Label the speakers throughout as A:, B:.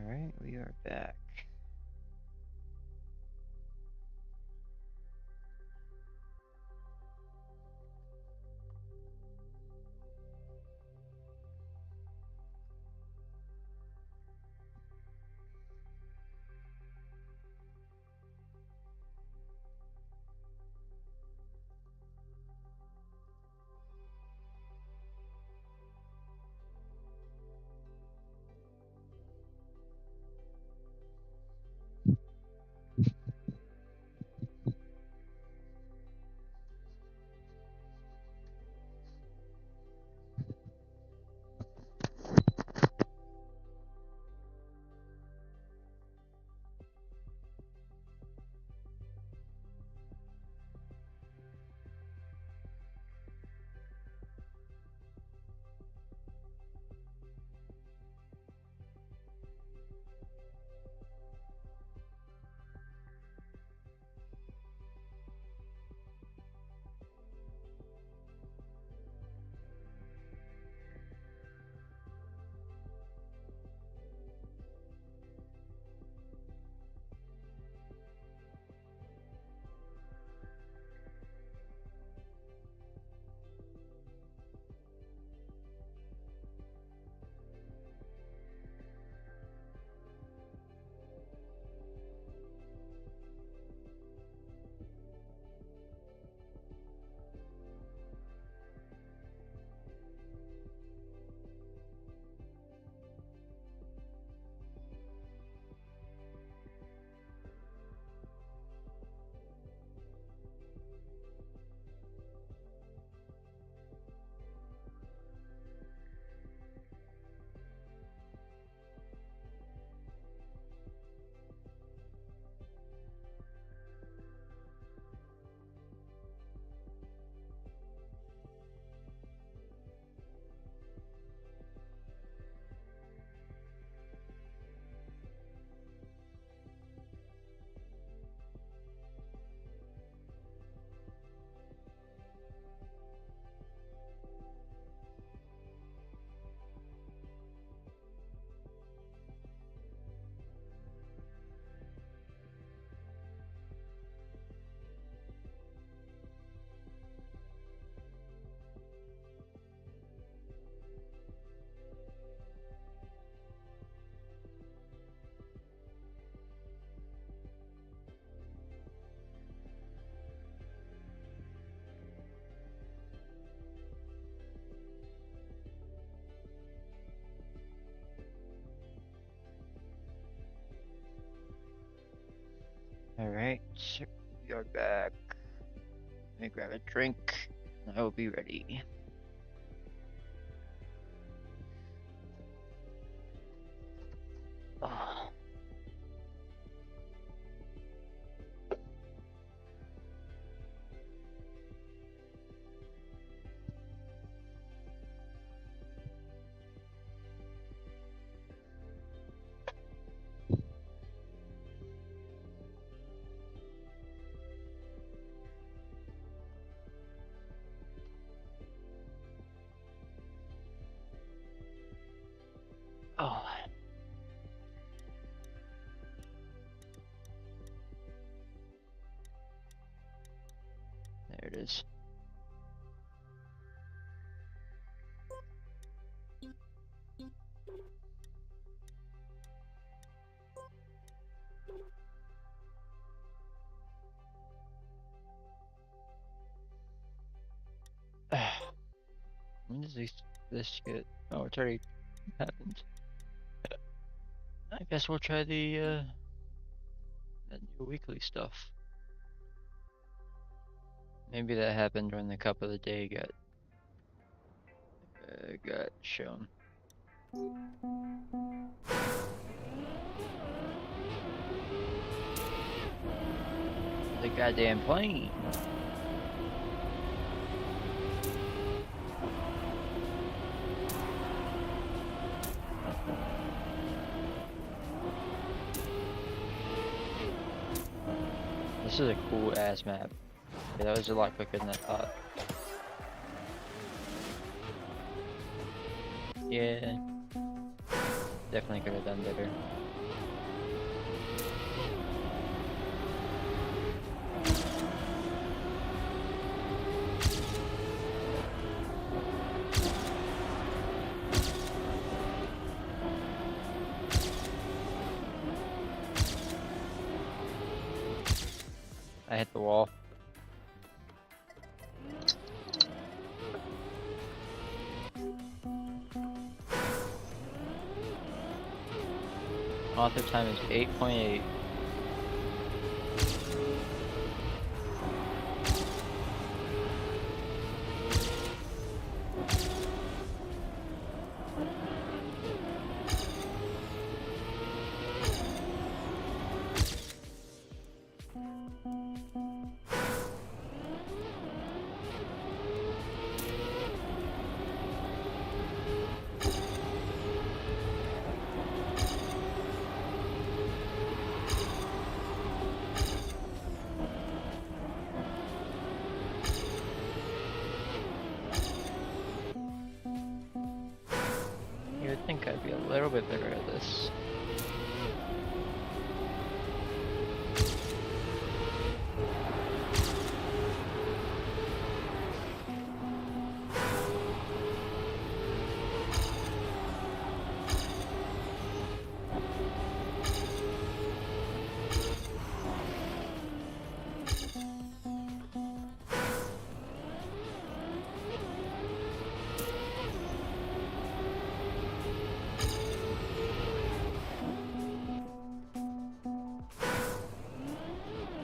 A: Alright, we are back. Alright, so we are back. Let me grab a drink and I will be ready. Oh. Oh. There it is. When does this get? Oh, it's already happened. I guess we'll try the that new weekly stuff. Maybe that happened when the cup of the day got shown. The goddamn plane. This is a cool ass map. Yeah, that was a lot quicker than I thought. Yeah. Definitely could have done better. I hit the wall. Author time is 8.8. You would think I'd be a little bit better at this.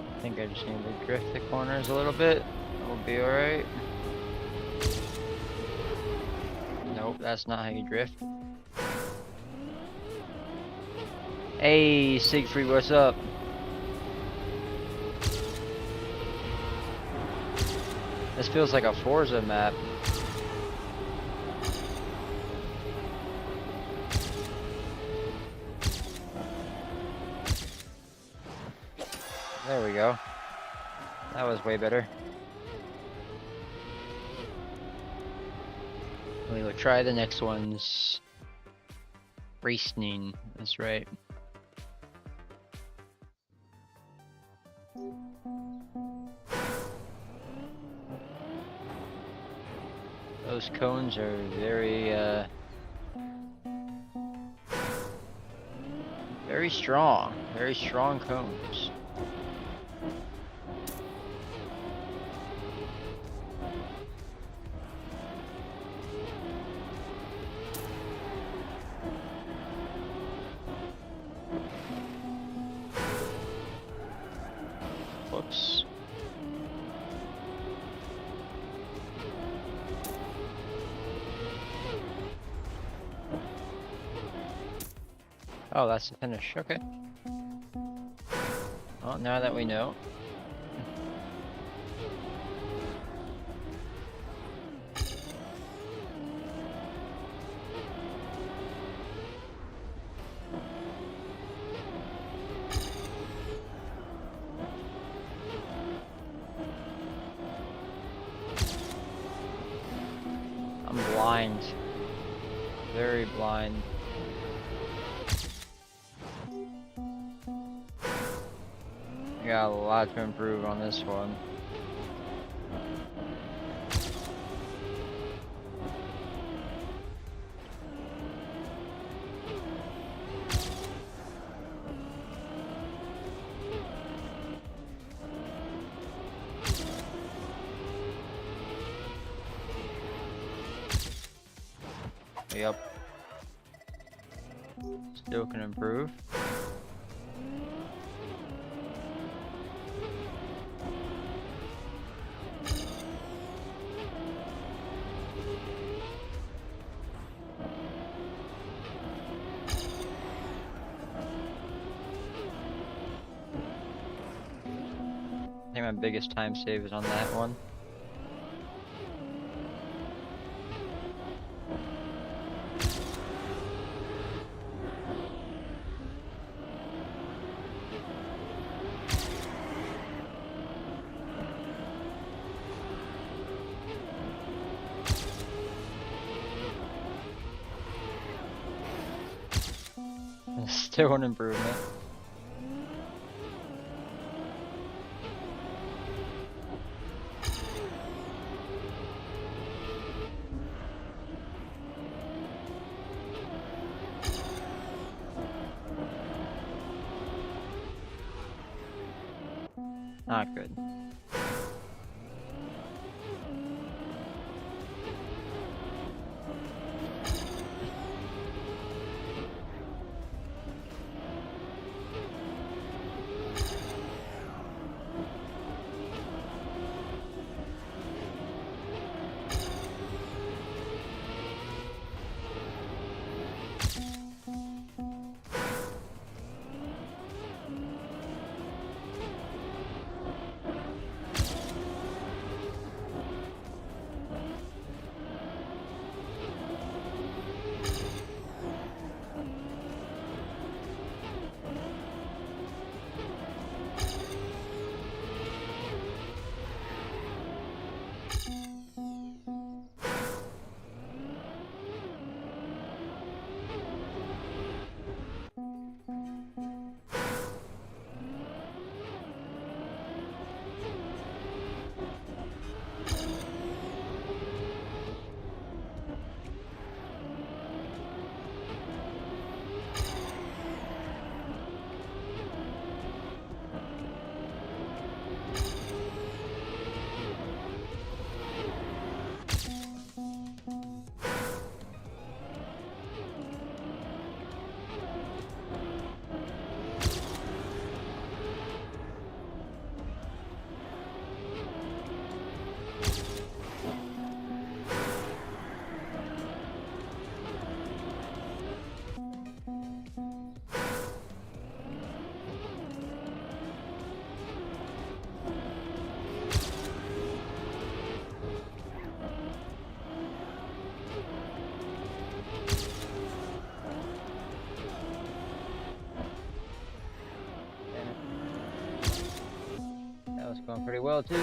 A: I think I just need to drift the corners a little bit. We'll be alright. Nope, that's not how you drift. Hey, Siegfried, what's up? This feels like a Forza map. There we go. That was way better. We will try the next one's racing. That's right. Those cones are very strong. Very strong cones. Whoops. Oh, that's the finish. Okay. Well, now that we know. I'm blind. Very blind. Got a lot to improve on this one. Yep. Still can improve. I think my biggest time save is on that one. Still an improvement. Not good. That was going pretty well too.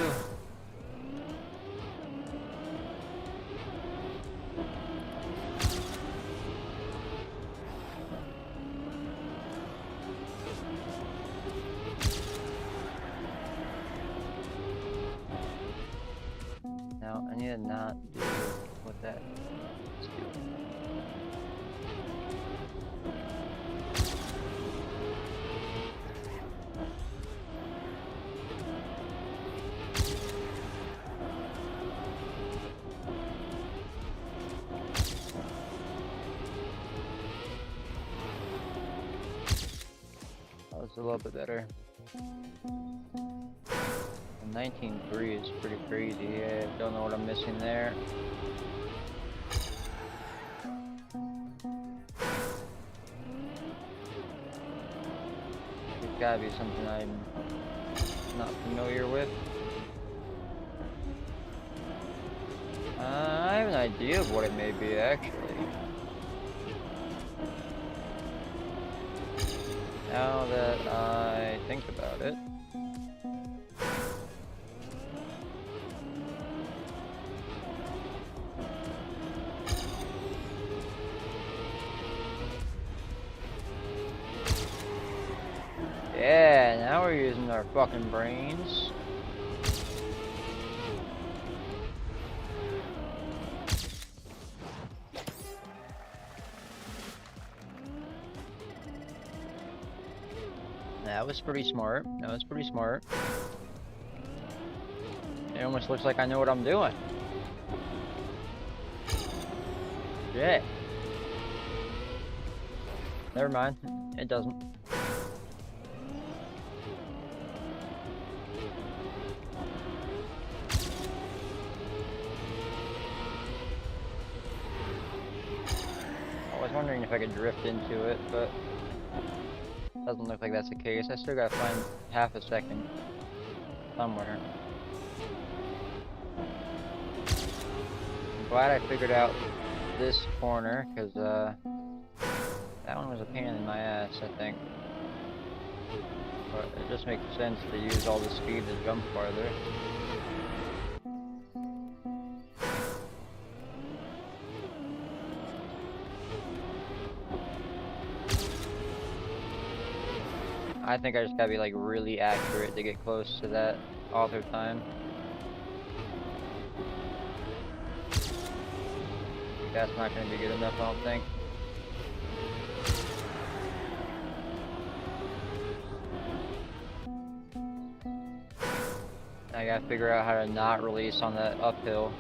A: Now I need to not do what that is doing. It's a little bit better. 19.3 is pretty crazy. Yeah, don't know what I'm missing there. It's gotta be something I'm not familiar with. I have an idea of what it may be actually. Now that I think about it. Yeah, now we're using our fucking brains. That was pretty smart. That was pretty smart. It almost looks like I know what I'm doing. Yeah. Never mind. It doesn't. I was wondering if I could drift into it, but doesn't look like that's the case. I still gotta find half a second somewhere. I'm glad I figured out this corner, because that one was a pain in my ass, I think. But it just makes sense to use all the speed to jump farther. I think I just gotta be like really accurate to get close to that author time. That's not gonna be good enough, I don't think. I gotta figure out how to not release on that uphill.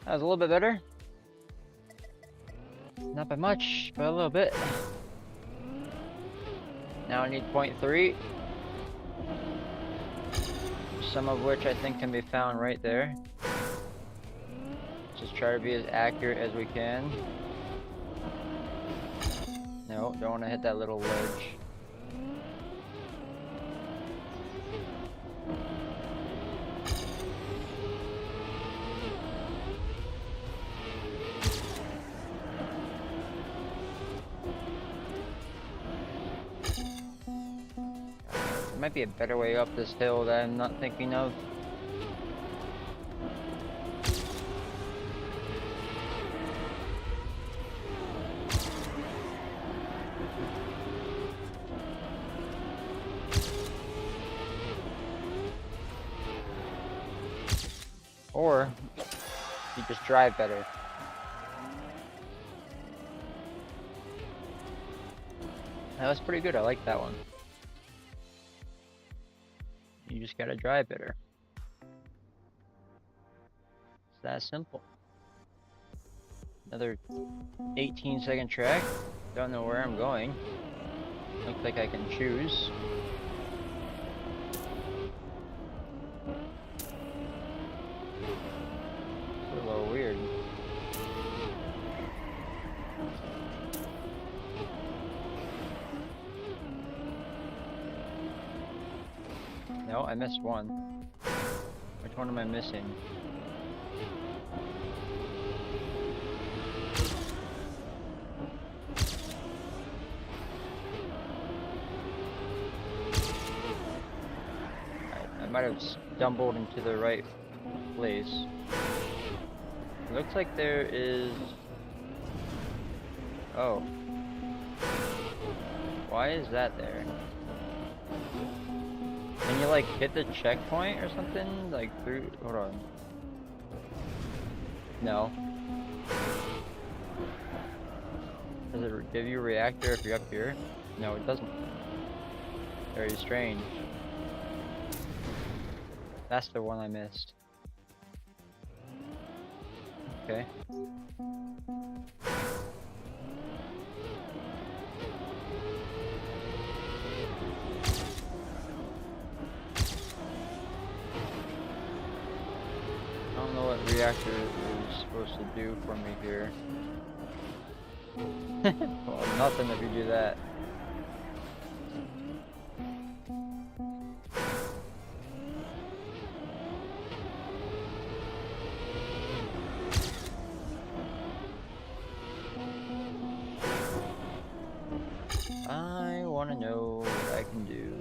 A: That was a little bit better. Not by much, but a little bit. Now I need 0.3. Some of which I think can be found right there. Just try to be as accurate as we can. No, don't want to hit that little ledge. There might be a better way up this hill that I'm not thinking of. Or you just drive better. That was pretty good. I like that one. You just gotta drive better. It's that simple. Another 18-second track. Don't know where I'm going. Looks like I can choose. It's a little weird. No, I missed one. Which one am I missing? I might have stumbled into the right place. It looks like there is... Oh. Why is that there? Can you like hit the checkpoint or something? Like through... Hold on. No. Does it give you a reactor if you're up here? No, it doesn't. Very strange. That's the one I missed. Okay. I don't know what reactor is supposed to do for me here. Well, nothing if you do that. I want to know what I can do.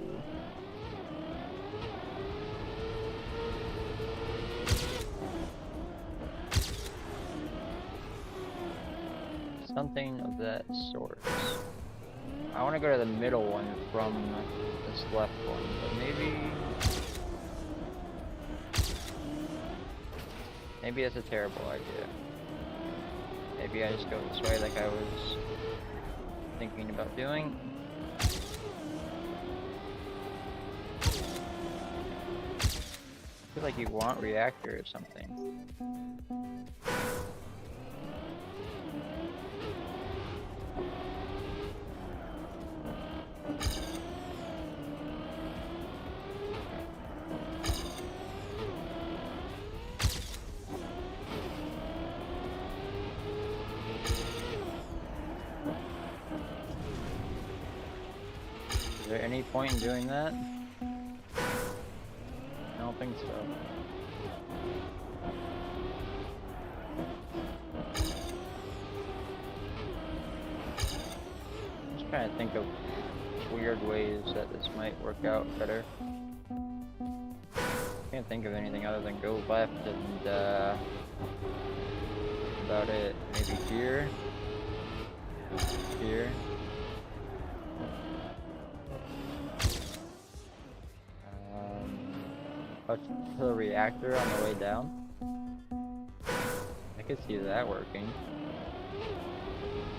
A: Something of that sort. I want to go to the middle one from this left one, but maybe that's a terrible idea. Maybe I just go this way like I was thinking about doing. I feel like you want reactor or something. Is there any point in doing that? I don't think so. Just trying to think of weird ways that this might work out better. Can't think of anything other than go left and about it. Maybe here. Here. Touch the reactor on the way down. I could see that working.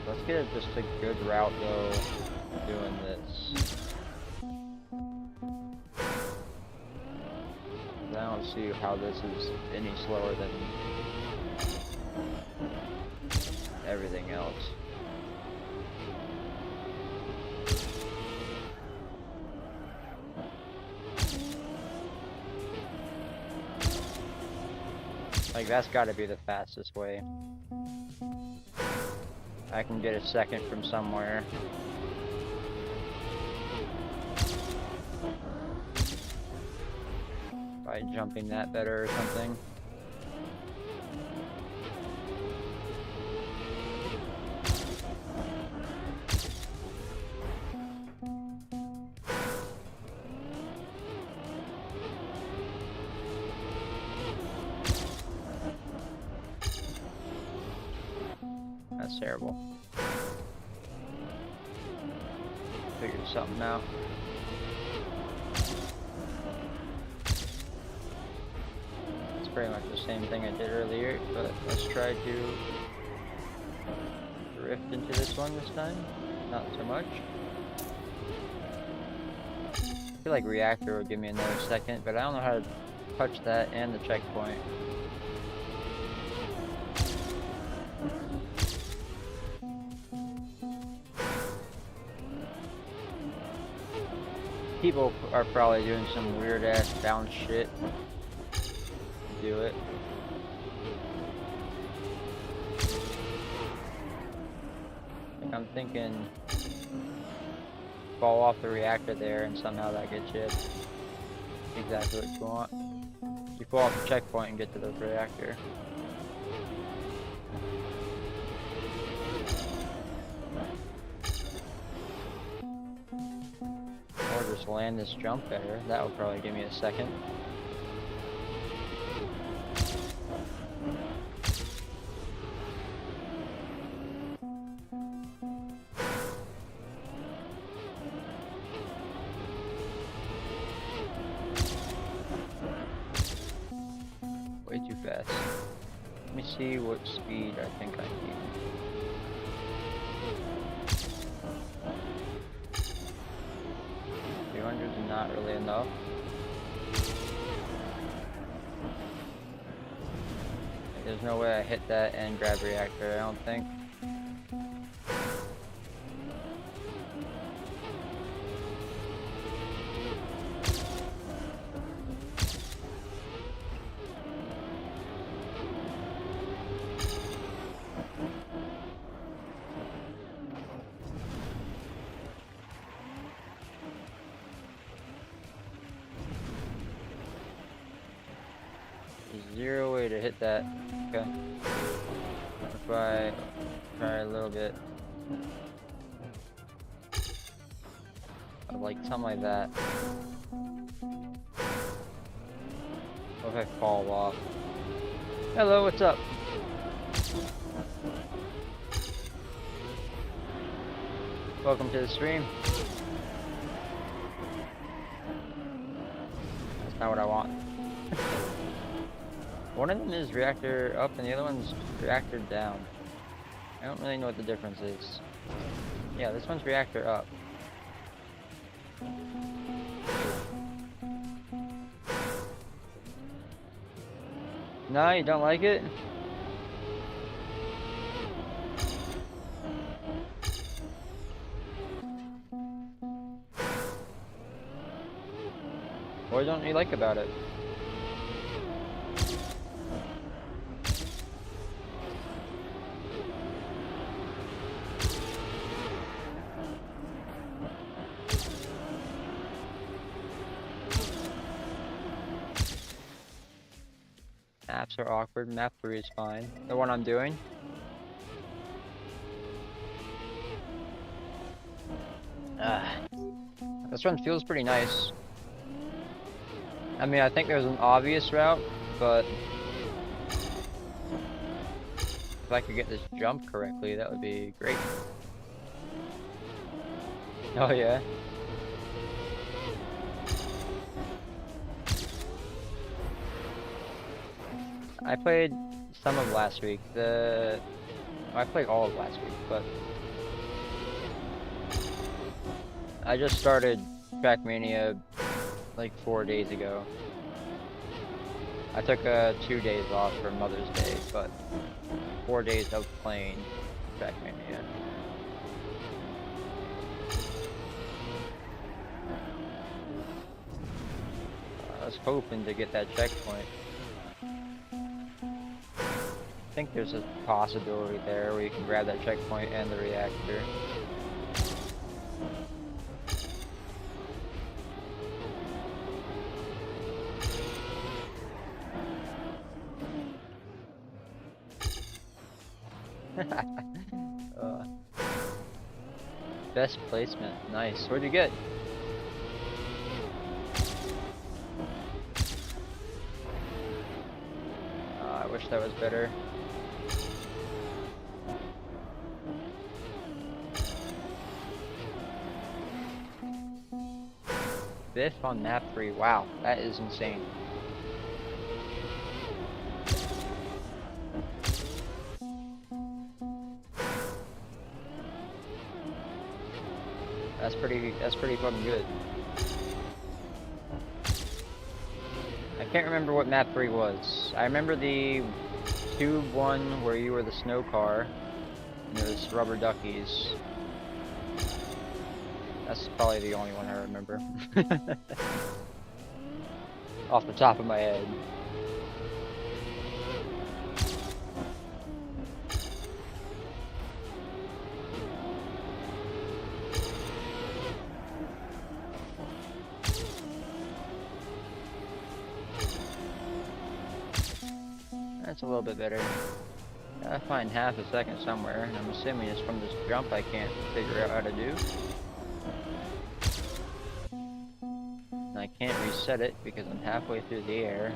A: Let's get just a good route though, doing this. I don't see how this is any slower than everything else. Like, that's gotta be the fastest way. I can get a second from somewhere. By jumping that better or something. That's terrible. Figured something out. It's pretty much the same thing I did earlier, but let's try to drift into this one this time. Not so much. I feel like reactor would give me another second, but I don't know how to touch that and the checkpoint. People are probably doing some weird ass bounce shit to do it. Like, I'm thinking fall off the reactor there and somehow that gets you exactly what you want. You fall off the checkpoint and get to the reactor. Just land this jump better. That will probably give me a second. Way too fast. Let me see what speed I think I need. 200 is not really enough. There's no way I hit that and grab reactor, I don't think. Zero way to hit that. Okay. If I try a little bit. Like something like that. What if I fall off? Hello, what's up? Welcome to the stream. That's not what I want. One of them is reactor up and the other one's reactor down. I don't really know what the difference is. Yeah, this one's reactor up. No, you don't like it? What don't you like about it? Maps are awkward. Map 3 is fine. The one I'm doing. This one feels pretty nice. I mean, I think there's an obvious route, but if I could get this jump correctly, that would be great. Oh yeah. I played some of last week. I played all of last week, but I just started Trackmania like 4 days ago. I took 2 days off for Mother's Day, but 4 days of playing Trackmania. I was hoping to get that checkpoint. I think there's a possibility there where you can grab that checkpoint and the reactor. Best placement, nice. What'd you get? I wish that was better. Biff on map 3, wow, that is insane. That's pretty fucking good. I can't remember what map 3 was. I remember the tube one where you were the snow car and there was rubber duckies. That's probably the only one I remember. Off the top of my head. That's a little bit better. Gotta find half a second somewhere, and I'm assuming it's from this jump I can't figure out how to do. And I can't reset it because I'm halfway through the air.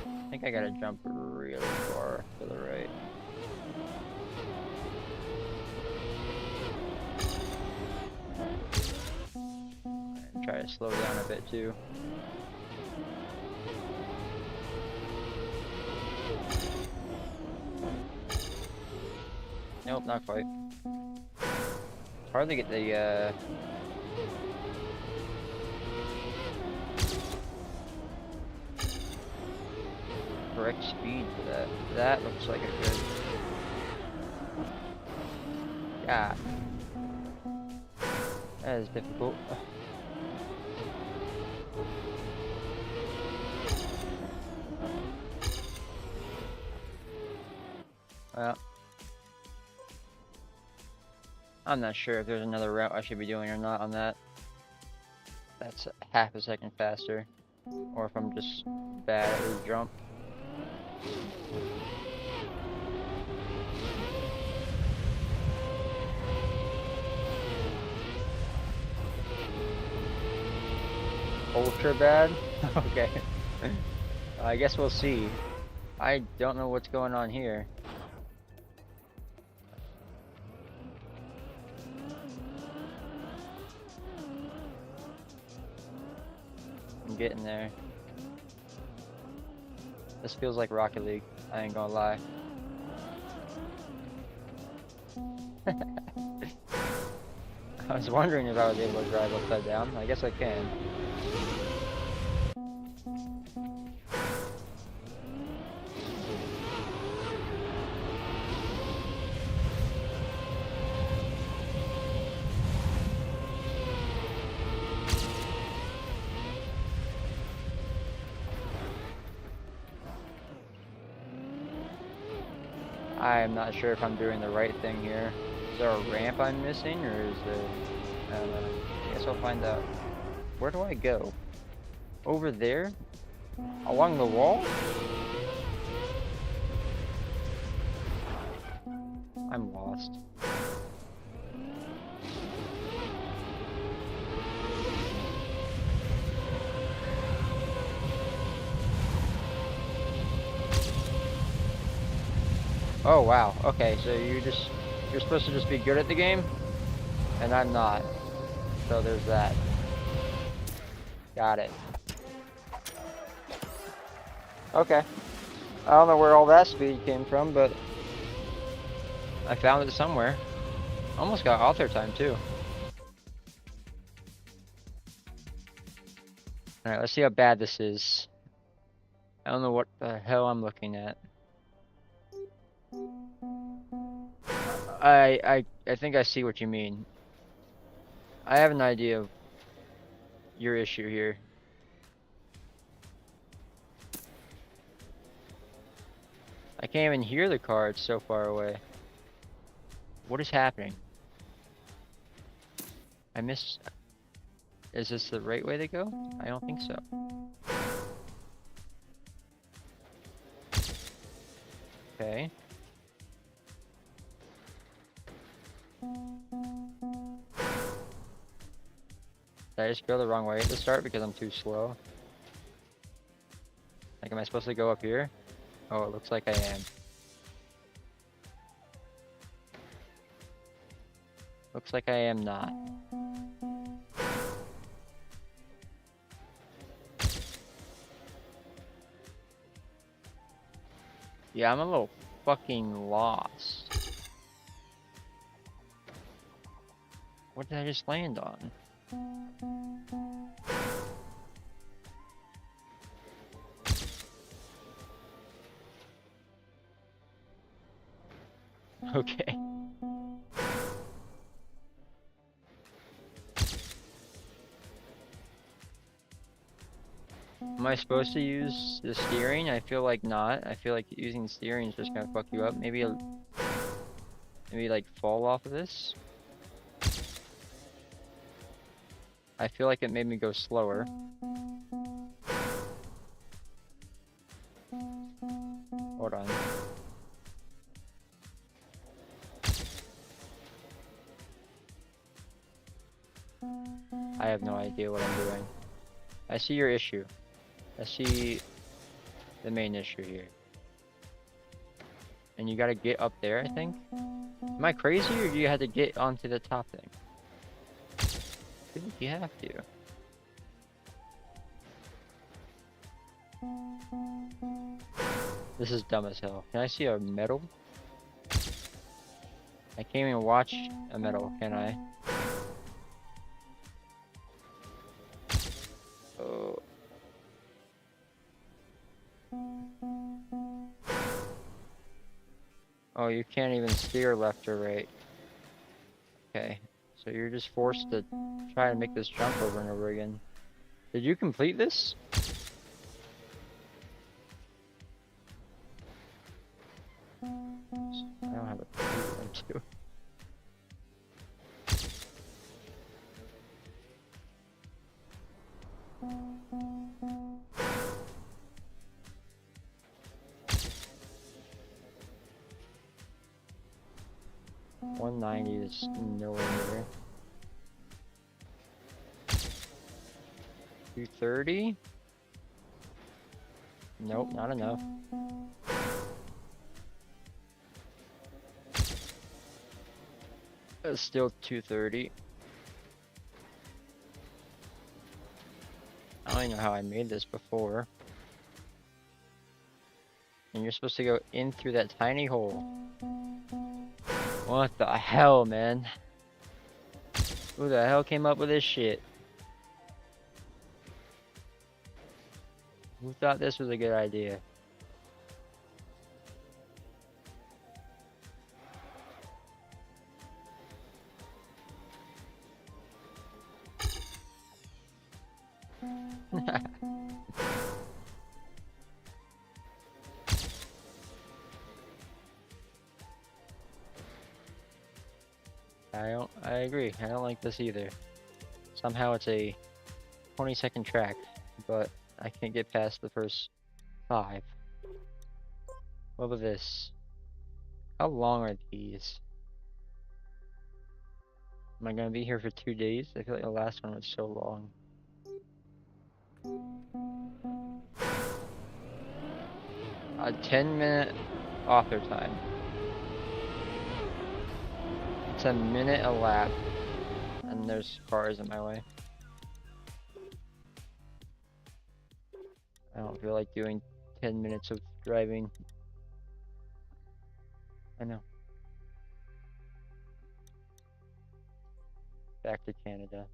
A: I think I gotta jump really far to the right. And try to slow down a bit too. Nope, not quite. It's hard to get the correct speed for that. That looks like a good. Yeah. That is difficult. Well, I'm not sure if there's another route I should be doing or not on that. That's half a second faster. Or if I'm just bad at this jump. Ultra bad? Okay. I guess we'll see. I don't know what's going on here. I'm getting there. This feels like Rocket League, I ain't gonna lie. I was wondering if I was able to drive upside down. I guess I can. I'm not sure if I'm doing the right thing here. Is there a ramp I'm missing, or is there... I don't know. I guess I'll find out. Where do I go? Over there? Along the wall? I'm lost. Oh wow, okay, so you're supposed to just be good at the game? And I'm not. So there's that. Got it. Okay. I don't know where all that speed came from, but I found it somewhere. Almost got author time too. Alright, let's see how bad this is. I don't know what the hell I'm looking at. I think I see what you mean. I have an idea of your issue here. I can't even hear the car, it's so far away. What is happening? I missed... Is this the right way to go? I don't think so. Okay. Did I just go the wrong way at the start because I'm too slow? Like, am I supposed to go up here? Oh, it looks like I am. Looks like I am not. Yeah, I'm a little fucking lost. What did I just land on? Okay. Am I supposed to use the steering? I feel like not. I feel like using the steering is just gonna fuck you up. Maybe like fall off of this? I feel like it made me go slower. Hold on. I have no idea what I'm doing. I see your issue. I see the main issue here. And you gotta get up there, I think? Am I crazy, or do you have to get onto the top thing? I think you have to. This is dumb as hell. Can I see a medal? I can't even watch a medal, can I? Oh. Oh, you can't even steer left or right. Okay, so you're just forced to try to make this jump over and over again. Did you complete this? I don't have a clue what to do. $190 is nowhere near. $230? Nope, not enough. It's still $230. I don't even know how I made this before. And you're supposed to go in through that tiny hole. What the hell, man? Who the hell came up with this shit? Who thought this was a good idea? I agree. I don't like this either. Somehow it's a 20-second track, but I can't get past the first 5. What about this? How long are these? Am I gonna be here for 2 days? I feel like the last one was so long. A 10-minute author time. It's a minute a lap, and there's cars in my way. I don't feel like doing 10 minutes of driving. I know. Back to Canada.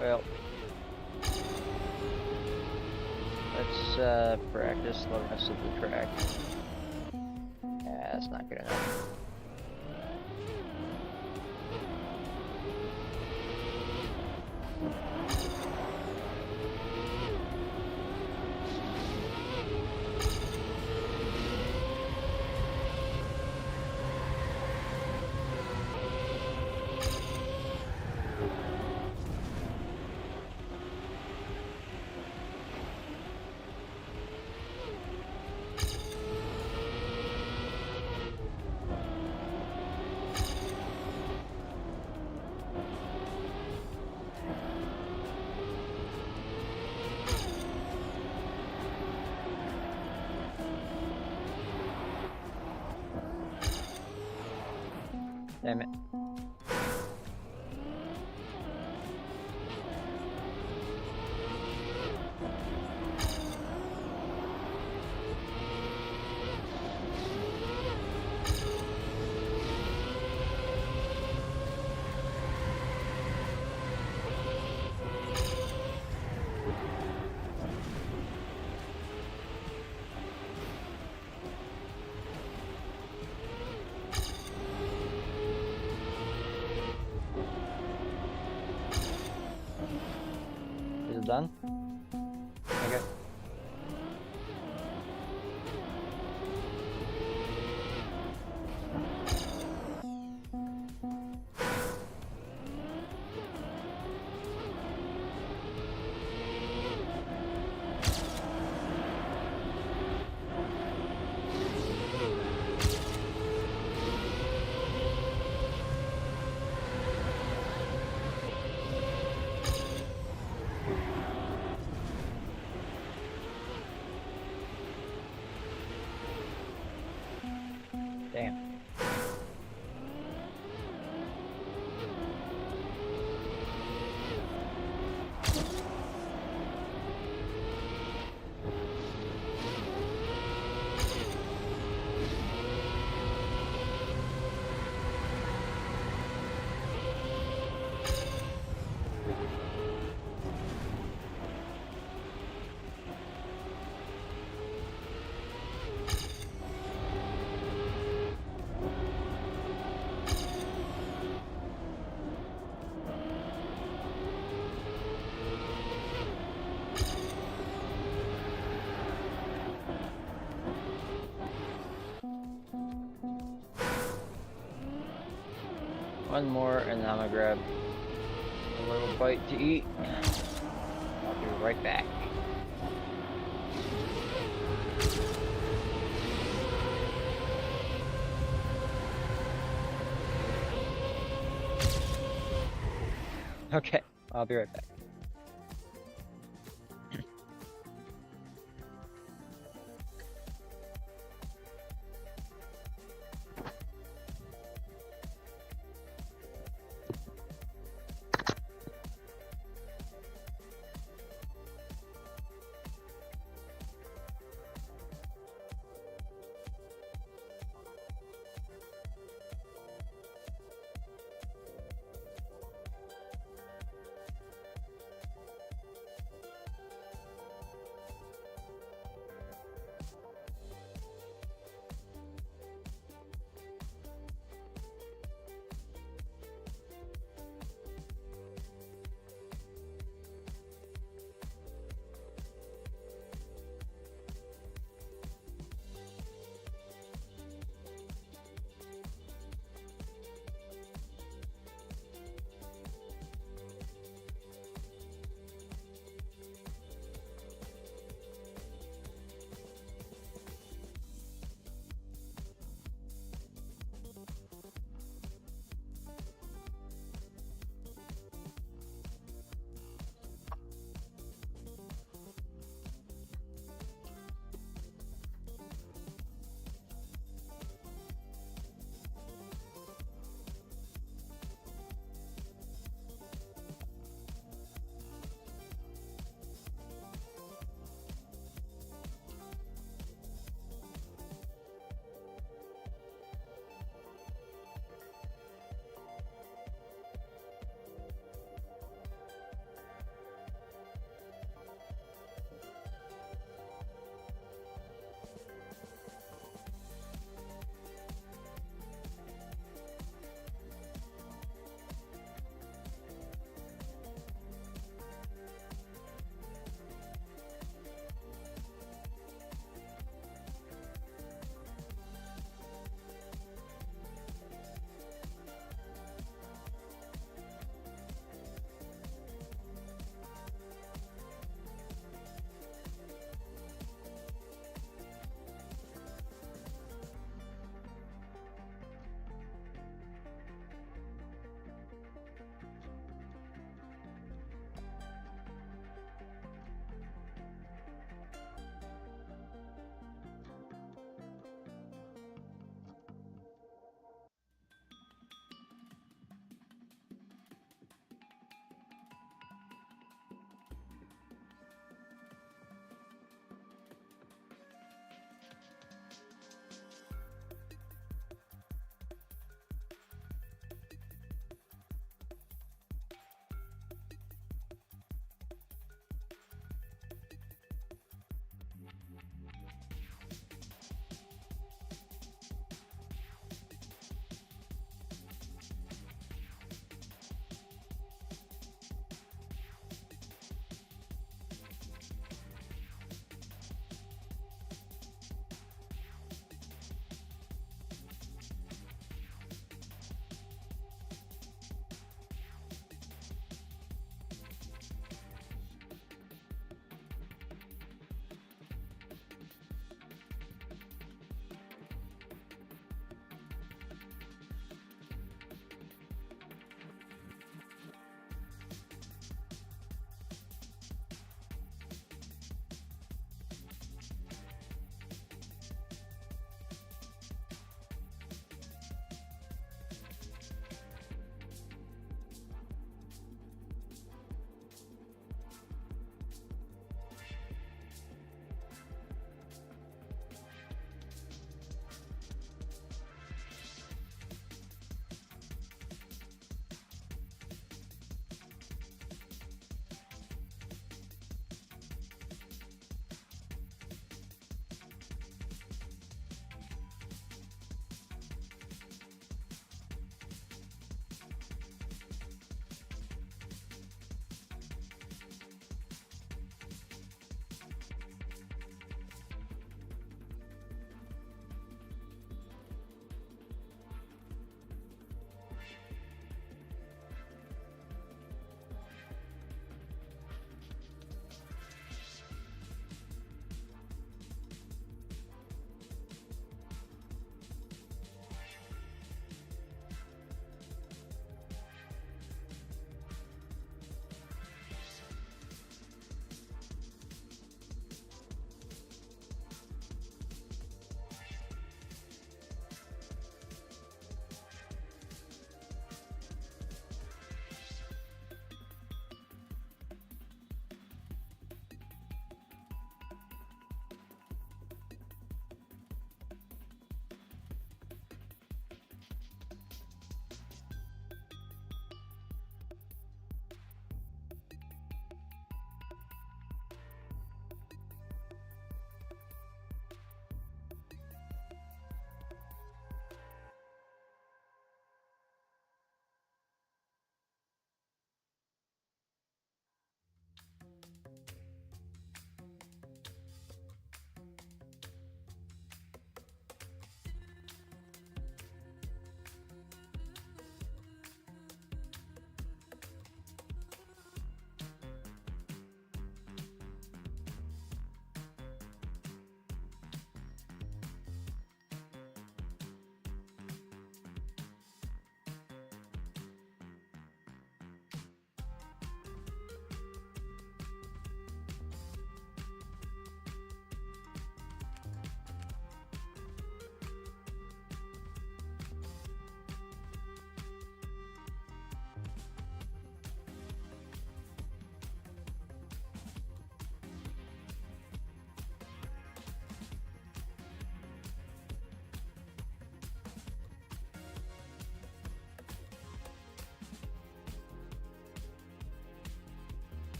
A: Well, let's practice the rest of the track. Yeah, that's not good enough. Damn it. Is it done? Okay. Damn. One more, and then I'm gonna grab a little bite to eat. I'll be right back. Okay, I'll be right back.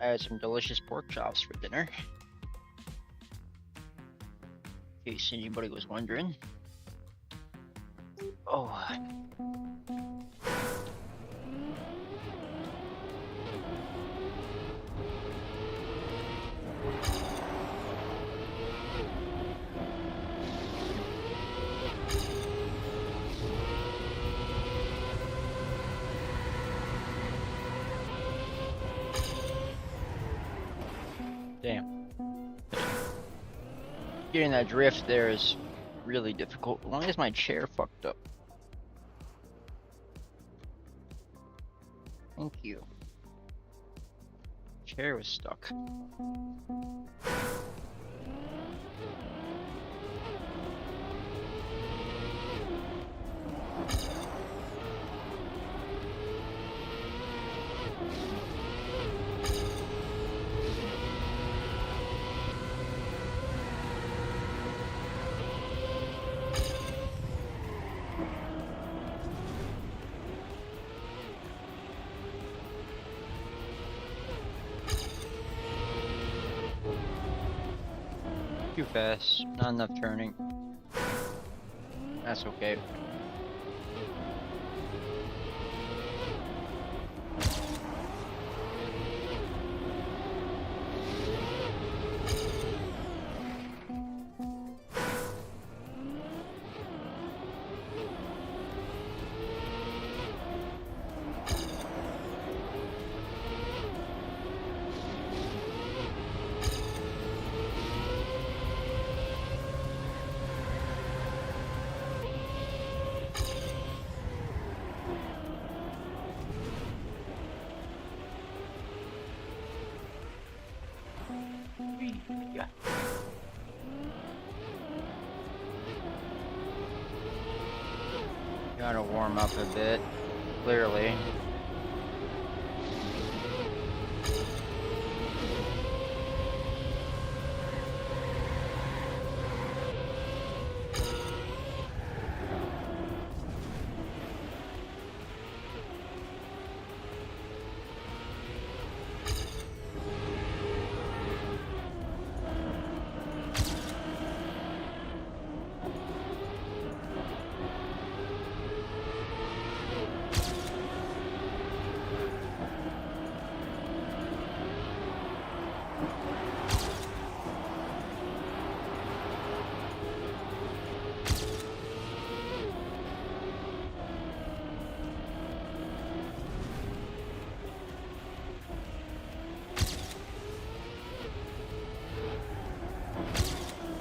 A: I had some delicious pork chops for dinner. In case anybody was wondering. Oh. Damn. Getting that drift there is really difficult. As long as my chair fucked up. Thank you. Chair was stuck. Too fast, not enough turning. That's okay. Yeah. Gotta warm up a bit, clearly.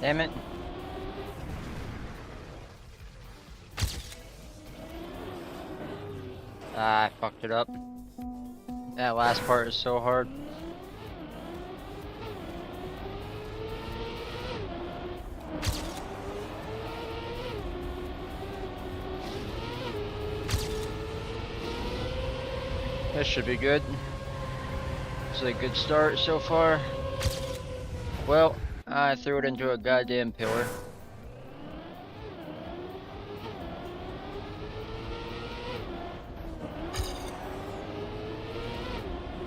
A: Damn it. Ah, I fucked it up. That last part is so hard. This should be good. It's a good start so far. Well, I threw it into a goddamn pillar.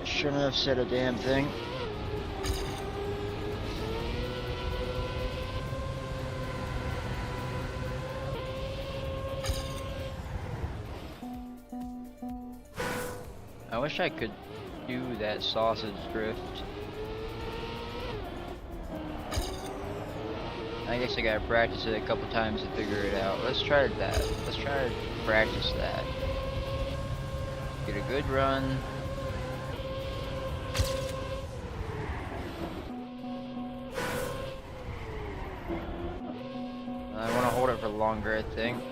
A: Shouldn't have said a damn thing. I wish I could do that sausage drift. I guess I gotta practice it a couple times to figure it out. Let's try that. Let's try to practice that. Get a good run. I want to hold it for longer, I think.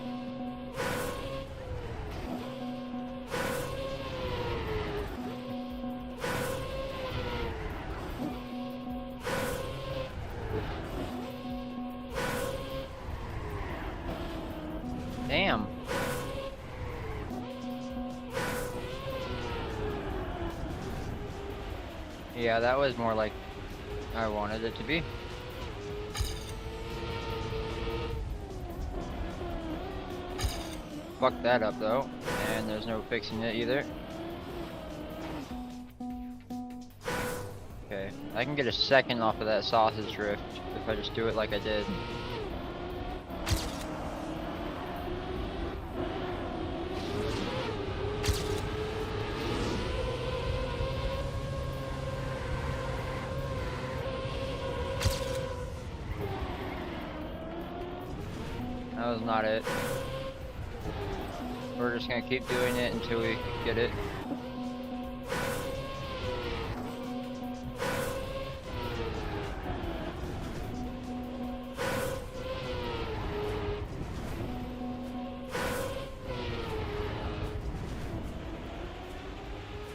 A: Damn. Yeah, that was more like I wanted it to be. Fuck that up though, and there's no fixing it either. I can get a second off of that sausage drift if I just do it like I did. That was not it. We're just gonna keep doing it until we get it.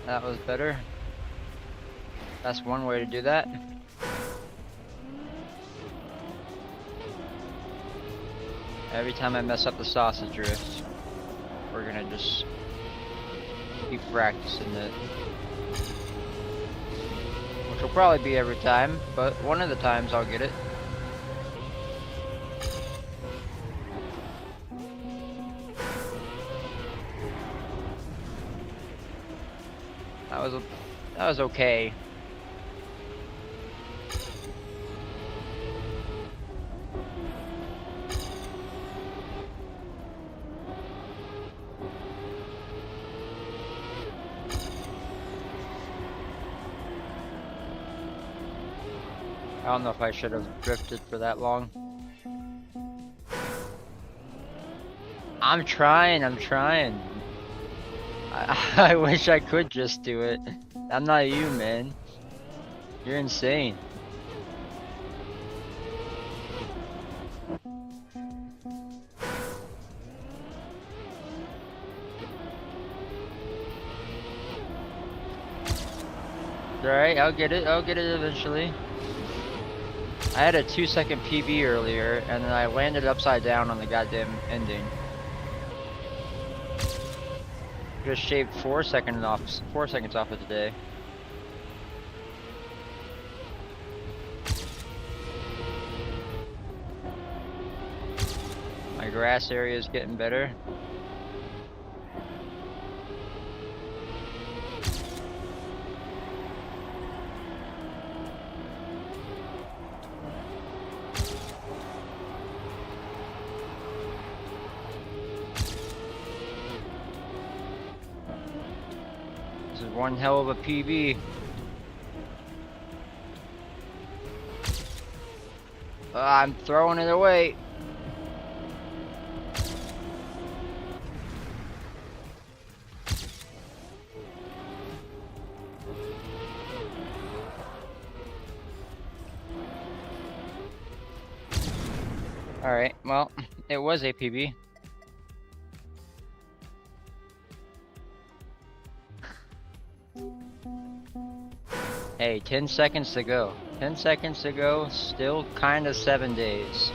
A: That was better. That's one way to do that. Every time I mess up the sausage drift, we're gonna just keep practicing it. Which will probably be every time, but one of the times I'll get it. That was okay. I don't know if I should have drifted for that long. I'm trying. I wish I could just do it. I'm not you, man. You're insane. Alright, I'll get it eventually. I had a 2-second PB earlier, and then I landed upside down on the goddamn ending. Just shaved 4 seconds off of today. My grass area is getting better. This is one hell of a PB. I'm throwing it away. Alright, well, it was a PB. Hey, 10 seconds to go. 10 seconds to go, still kinda 7 days.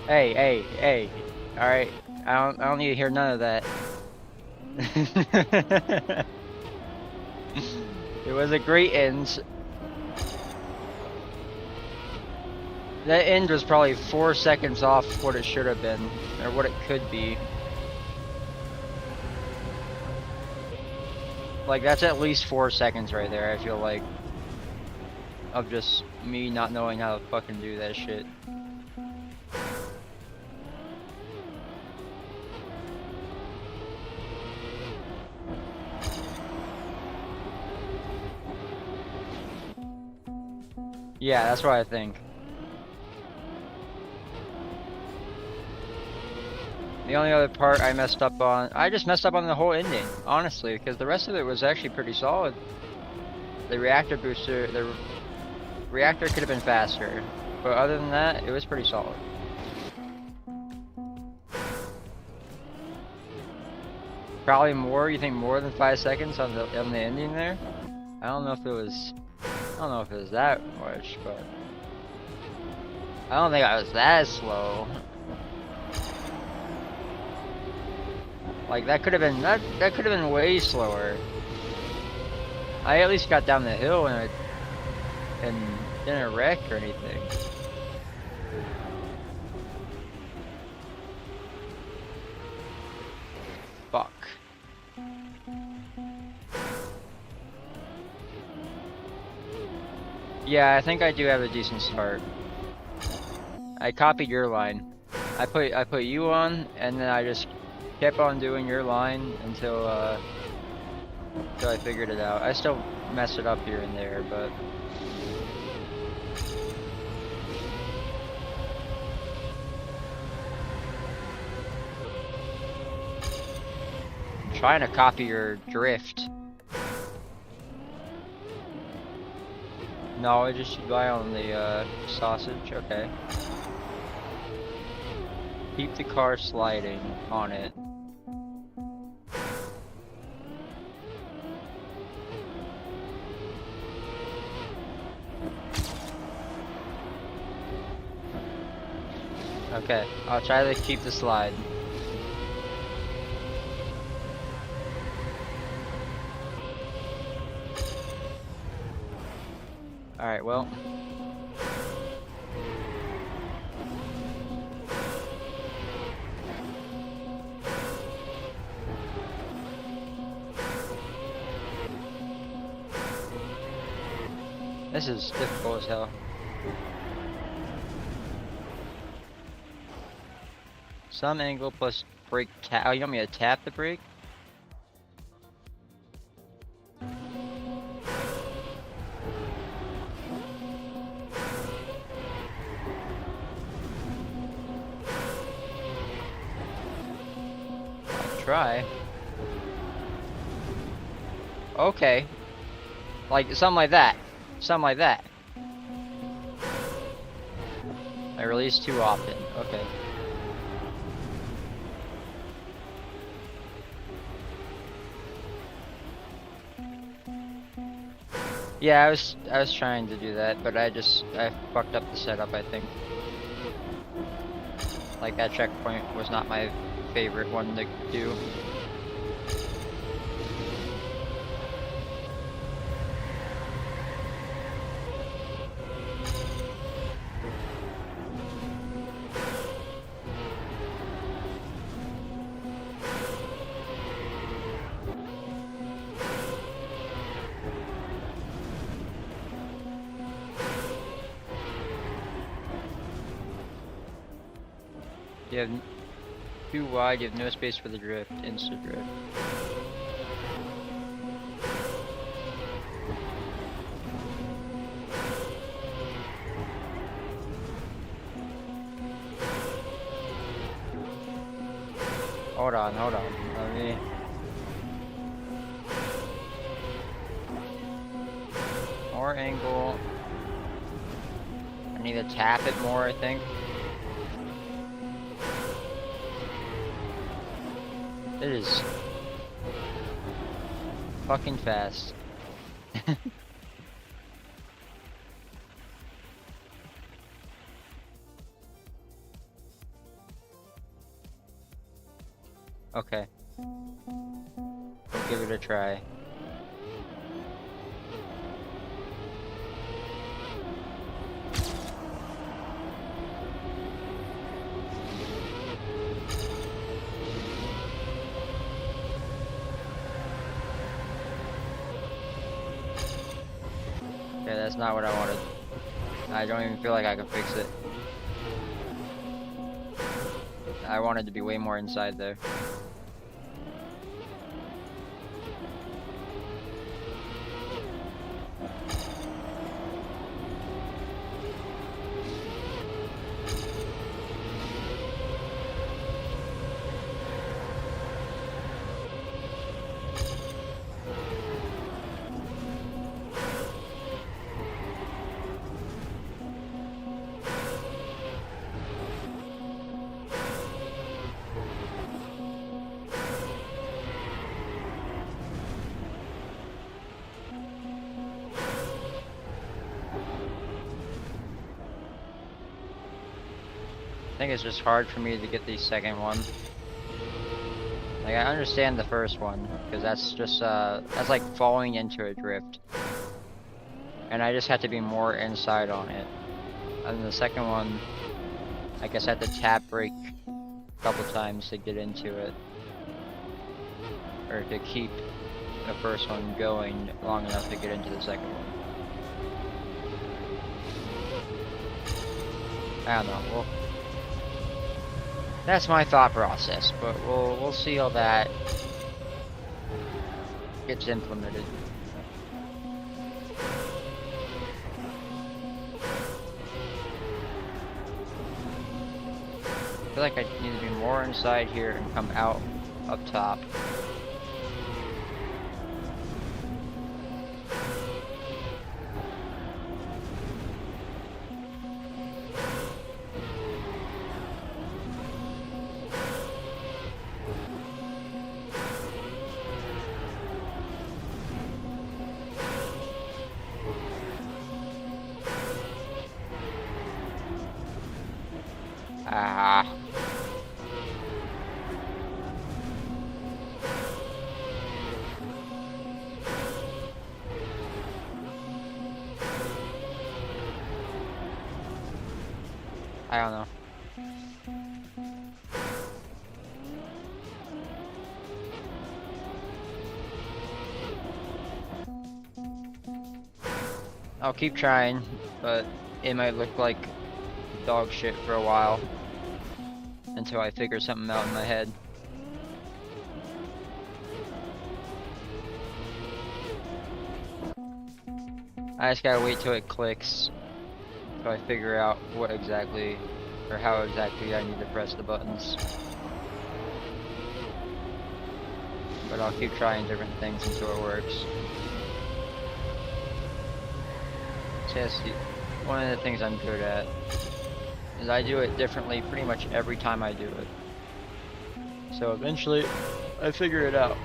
A: Hey. Alright, I don't need to hear none of that. It was a great end. That end was probably 4 seconds off what it should have been, or what it could be. Like, that's at least 4 seconds right there, I feel like. Of just me not knowing how to fucking do that shit. Yeah, that's what I think. The only other part I messed up on, I just messed up on the whole ending, honestly, because the rest of it was actually pretty solid. The reactor booster, the reactor could have been faster, but other than that, it was pretty solid. Probably more, you think more than 5 seconds on the ending there? I don't know if it was that much, but I don't think I was that slow. Like, that could have been that could have been way slower. I at least got down the hill and didn't wreck or anything. Fuck. Yeah, I think I do have a decent start. I copied your line. I put you on, and then I just kept on doing your line until I figured it out. I still mess it up here and there, but I'm trying to copy your drift. No, I just rely on the sausage. Okay. Keep the car sliding on it. Okay, I'll try to keep the slide. Alright, well. This is difficult as hell. Some angle plus brake tap. Oh, you want me to tap the brake? I'll try. Okay. Like, something like that. Something like that. I release too often. Okay. Yeah, I was trying to do that, but I fucked up the setup, I think. Like, that checkpoint was not my favorite one to do. You have too wide, you have no space for the drift, insta drift. Hold on. Let me... More angle. I need to tap it more, I think. It is fucking fast. Okay. We'll give it a try. Okay, that's not what I wanted. I don't even feel like I can fix it. I wanted to be way more inside there. I think it's just hard for me to get the second one. Like, I understand the first one, because that's just, that's like falling into a drift. And I just have to be more inside on it. And the second one, I guess I have to tap brake a couple times to get into it. Or to keep the first one going long enough to get into the second one. I don't know. Well, that's my thought process, but we'll see how that gets implemented. I feel like I need to be more inside here and come out up top. Ah. I don't know. I'll keep trying, but it might look like dog shit for a while until I figure something out in my head. I just gotta wait till it clicks so I figure out what exactly or how exactly I need to press the buttons. But I'll keep trying different things until it works. So yes, one of the things I'm good at is I do it differently pretty much every time I do it. So eventually I figure it out.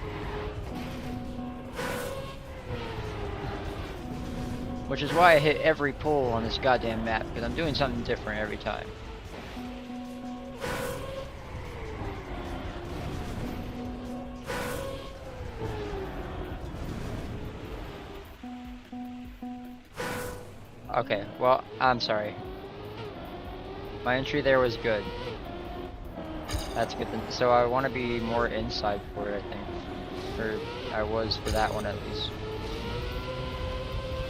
A: Which is why I hit every pull on this goddamn map, because I'm doing something different every time. Okay, well, I'm sorry. My entry there was good. That's good. So I want to be more inside for it, I think. Or I was for that one at least.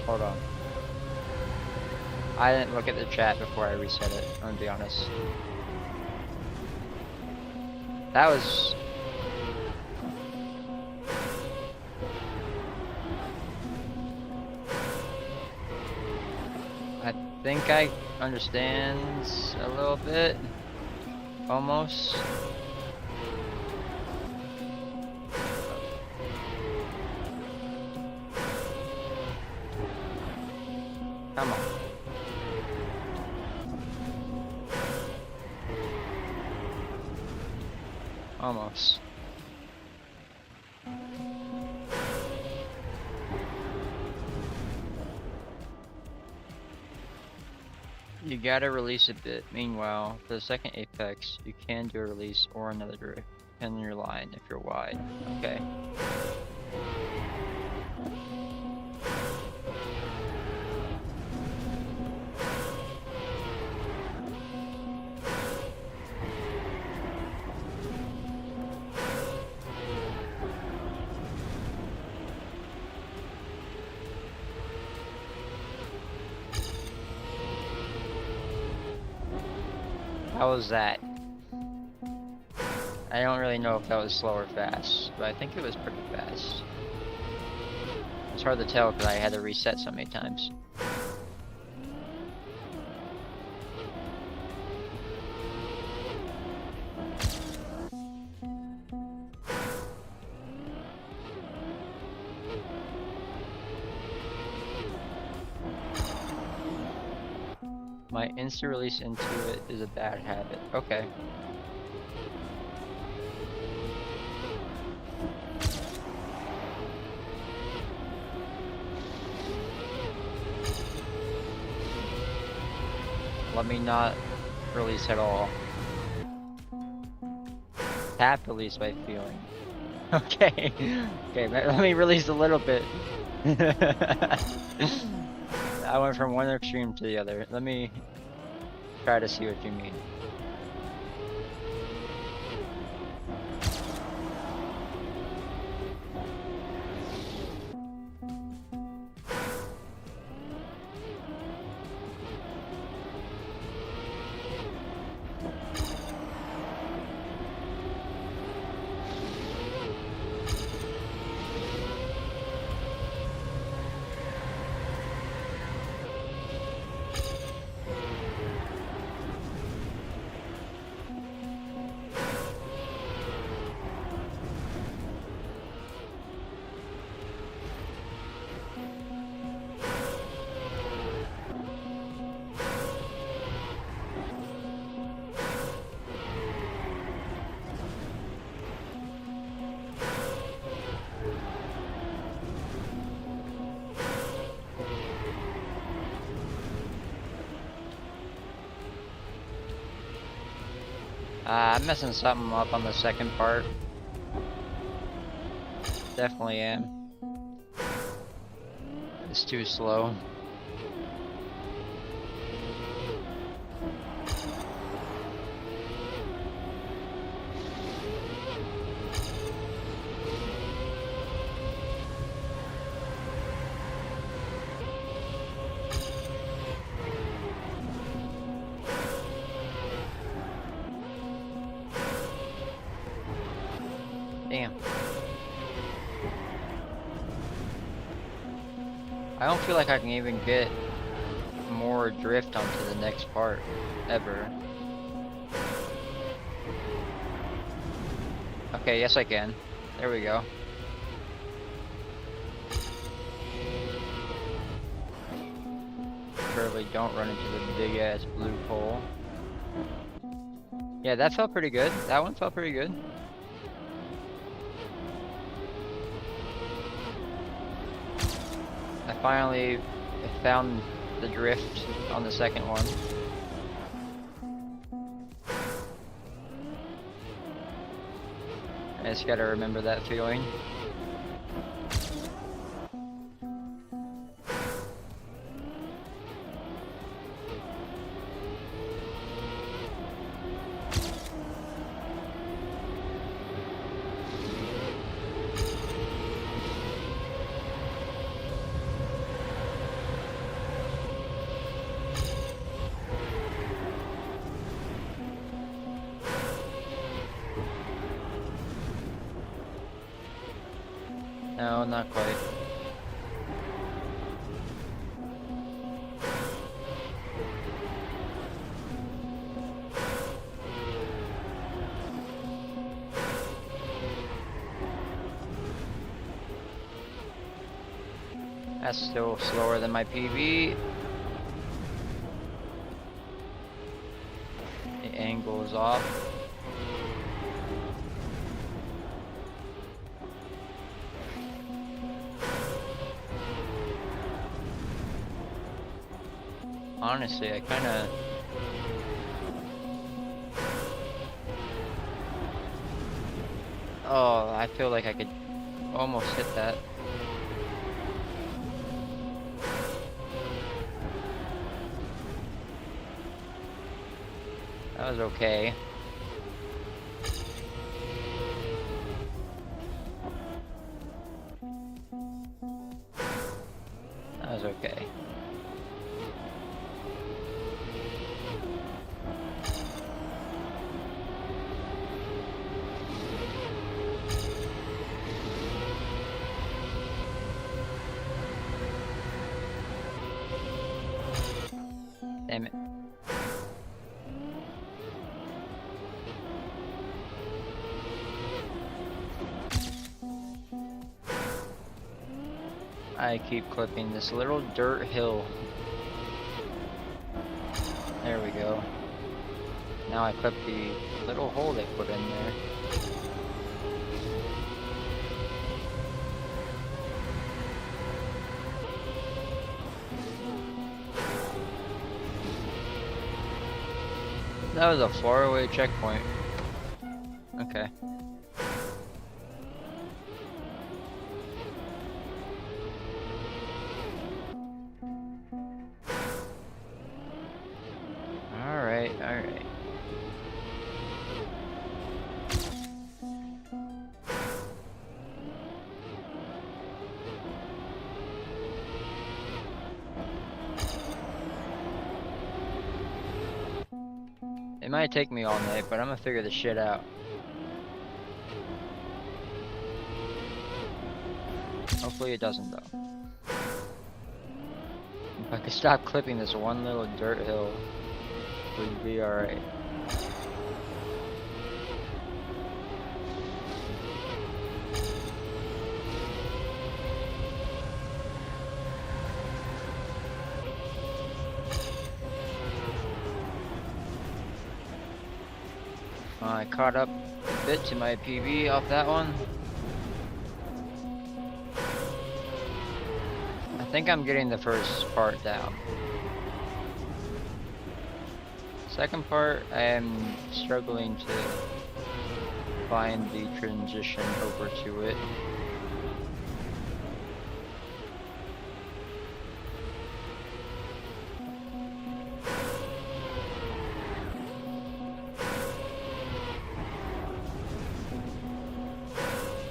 A: Hold on. I didn't look at the chat before I reset it, I'm gonna be honest. That was... I think I understand a little bit. Almost. Come on. Almost. You gotta release a bit. Meanwhile, for the second apex, you can do a release or another drift, depending on your line if you're wide. Okay. How was that? I don't really know if that was slow or fast, but I think it was pretty fast. It's hard to tell because I had to reset so many times. My instant release into it is a bad habit. Okay. Let me not release at all. Tap release by feeling. Okay. Okay, let me release a little bit. I went from one extreme to the other. Let me try to see what you mean. I'm messing something up on the second part. Definitely am. It's too slow. Damn. I don't feel like I can even get more drift onto the next part, ever. Okay, yes I can. There we go. Surely don't run into the big ass blue pole. Yeah, that felt pretty good. That one felt pretty good. I finally found the drift on the second one. I just gotta remember that feeling. No, not quite. That's still slower than my PB. The angle is off. Honestly, I kinda... Oh, I feel like I could almost hit that. That was okay. That was okay. Damn it. I keep clipping this little dirt hill. There we go. Now I clip the little hole they put in there. That was a faraway checkpoint. Okay. Alright, alright. It might take me all night, but I'm gonna figure this shit out. Hopefully it doesn't though. If I could stop clipping this one little dirt hill, we'd be alright. I caught up a bit to my PB off that one. I think I'm getting the first part down. second part, I am struggling to find the transition over to it.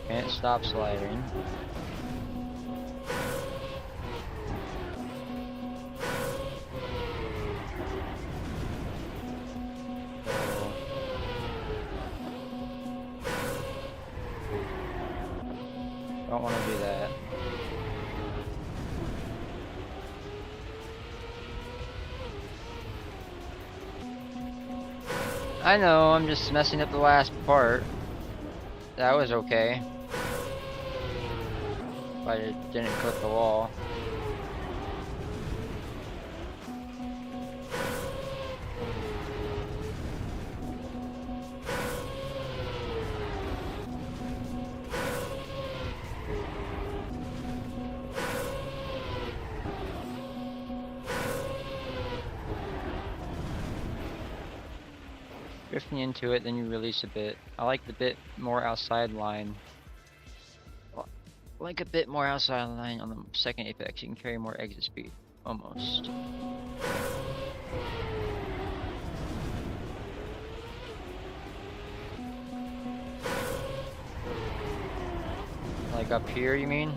A: Can't stop sliding. Don't want to do that. I know, I'm just messing up the last part. That was okay. If I didn't clip the wall. Drifting into it, then you release a bit. I like the bit more outside line. Like a bit more outside line on the second apex. You can carry more exit speed. Almost. Like up here, you mean?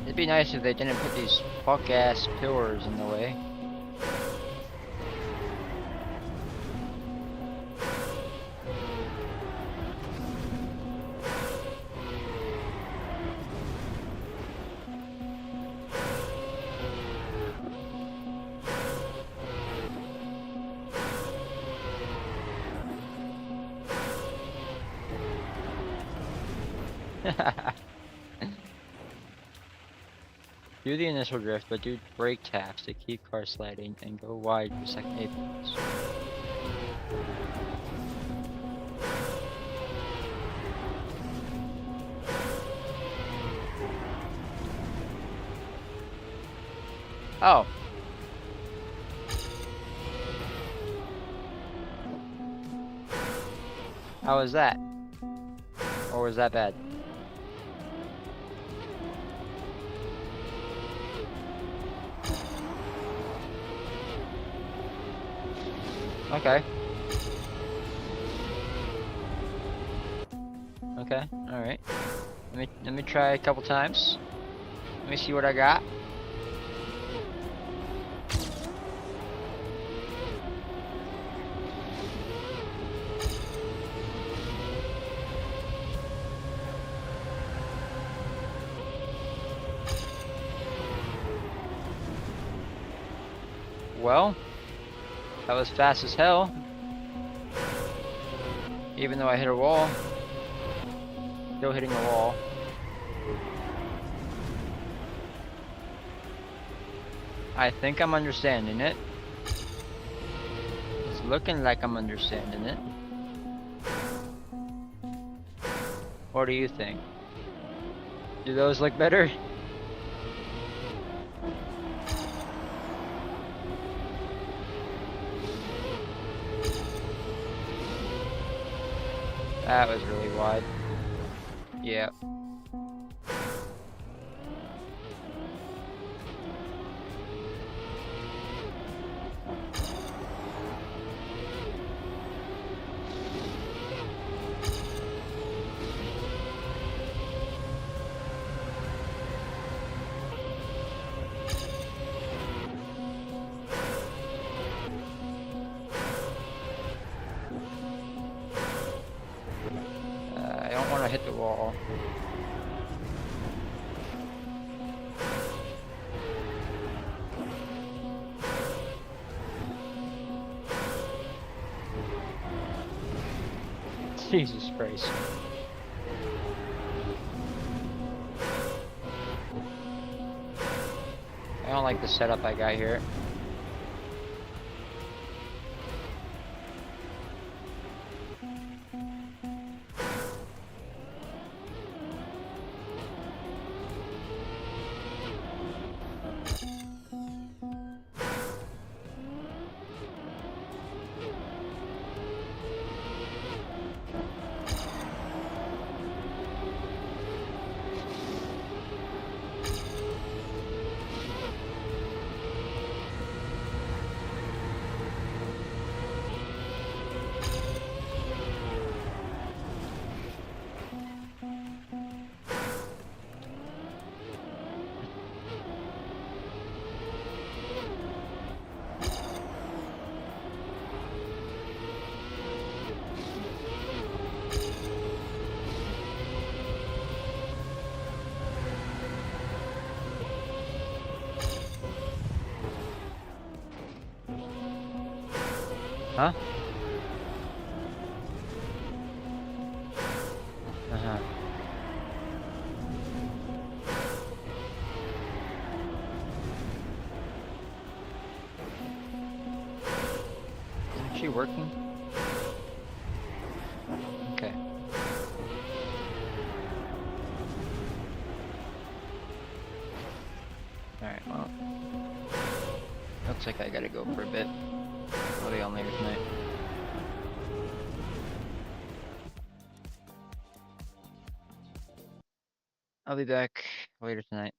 A: It'd be nice if they didn't put these fuck-ass pillars in the way. Do the initial drift, but do brake taps to keep car sliding and go wide for second apex. Oh. How was that? Or was that bad? Okay. Okay, alright. Let me try a couple times. Let me see what I got. Well, that was fast as hell. Even though I hit a wall. Still hitting a wall. I think I'm understanding it. It's looking like I'm understanding it. What do you think? Do those look better? That was really wide. Yep. I don't want to hit the wall. Jesus Christ. I don't like the setup I got here. Huh? Uh-huh. Isn't she working? Okay. Alright, well. Looks like I gotta go for a bit. I'll be on later tonight. I'll be back later tonight.